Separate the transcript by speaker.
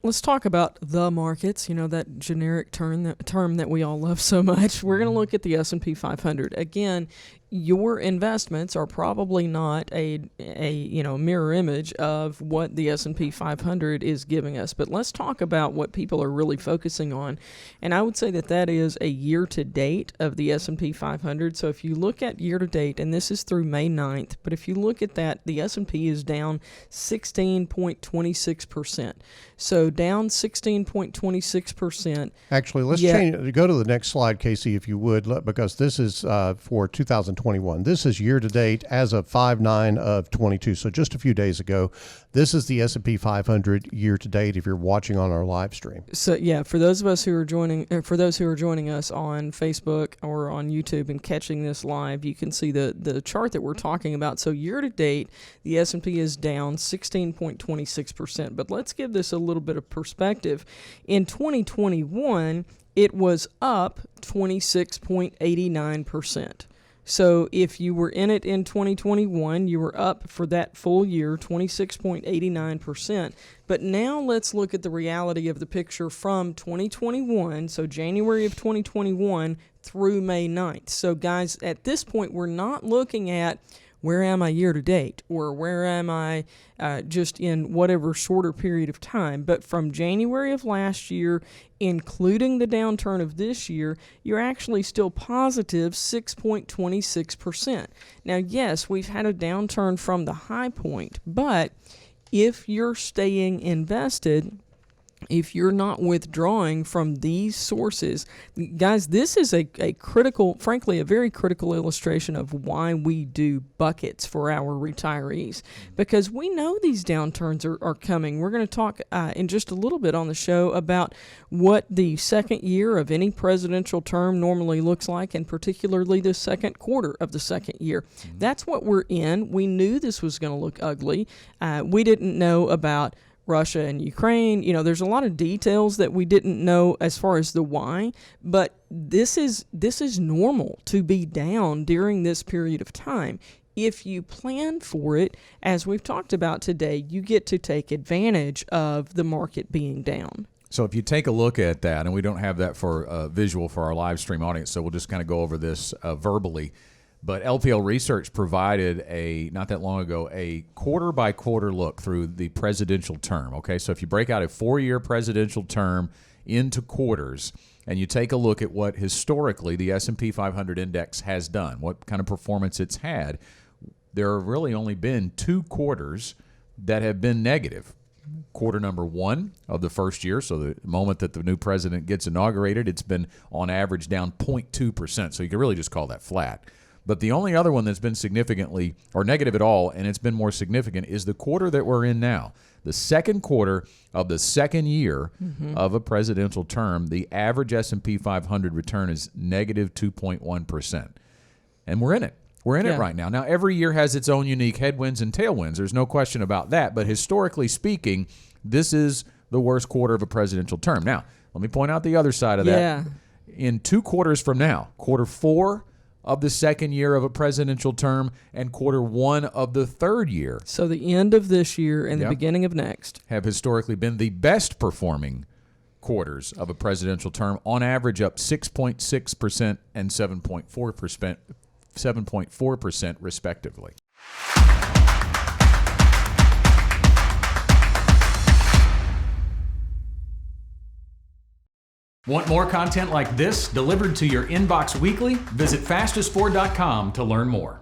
Speaker 1: Let's talk about the markets, that generic term that we all love so much. We're going to look at the S&P 500. Again, your investments are probably not a mirror image of what the S&P 500 is giving us. But let's talk about what people are really focusing on. And I would say that is a year to date of the S&P 500. So if you look at year to date, and this is through May 9th, but if you look at that, the S&P is down 16.26%. So down 16.26%.
Speaker 2: Actually, let's go to the next slide, Casey, if you would, because this is for 2021. This is year to date as of 5/9 of 22. So just a few days ago. This is the S&P 500 year to date if you're watching on our live stream.
Speaker 1: So yeah, for those who are joining us on Facebook or on YouTube and catching this live, you can see the chart that we're talking about. So year to date, the S&P is down 16.26%. But let's give this a little bit of perspective. In 2021, it was up 26.89%. So if you were in it in 2021, you were up for that full year 26.89%. But now let's look at the reality of the picture from 2021, so January of 2021 through May 9th. So guys, at this point, we're not looking at where am I year to date or where am I just in whatever shorter period of time. But from January of last year, including the downturn of this year, you're actually still positive 6.26%. Now, yes, we've had a downturn from the high point, but if you're staying invested, if you're not withdrawing from these sources, guys, this is a critical, frankly, a very critical illustration of why we do buckets for our retirees, because we know these downturns are coming. We're going to talk in just a little bit on the show about what the second year of any presidential term normally looks like, and particularly the second quarter of the second year. That's what we're in. We knew this was going to look ugly. We didn't know about Russia and Ukraine. There's a lot of details that we didn't know as far as the why, but this is normal to be down during this period of time. If you plan for it, as we've talked about today, you get to take advantage of the market being down.
Speaker 3: So if you take a look at that, and we don't have that for visual for our live stream audience, so we'll just kind of go over this verbally. But LPL Research provided not that long ago, a quarter-by-quarter look through the presidential term, okay? So if you break out a 4-year presidential term into quarters, and you take a look at what historically the S&P 500 index has done, what kind of performance it's had, there have really only been 2 quarters that have been negative. Quarter number 1 of the first year, so the moment that the new president gets inaugurated, it's been on average down 0.2%, so you can really just call that flat. But the only other one that's been significantly or negative at all, and it's been more significant, is the quarter that we're in now. The second quarter of the second year of a presidential term, the average S&P 500 return is negative 2.1%. And we're in it. We're in it right now. Now, every year has its own unique headwinds and tailwinds. There's no question about that. But historically speaking, this is the worst quarter of a presidential term. Now, let me point out the other side of that. In 2 quarters from now, quarter 4 of the second year of a presidential term and quarter 1 of the third year.
Speaker 1: So the end of this year and the beginning of next
Speaker 3: have historically been the best performing quarters of a presidential term, on average up 6.6% and 7.4% respectively. Want more content like this delivered to your inbox weekly? Visit fastest4.com to learn more.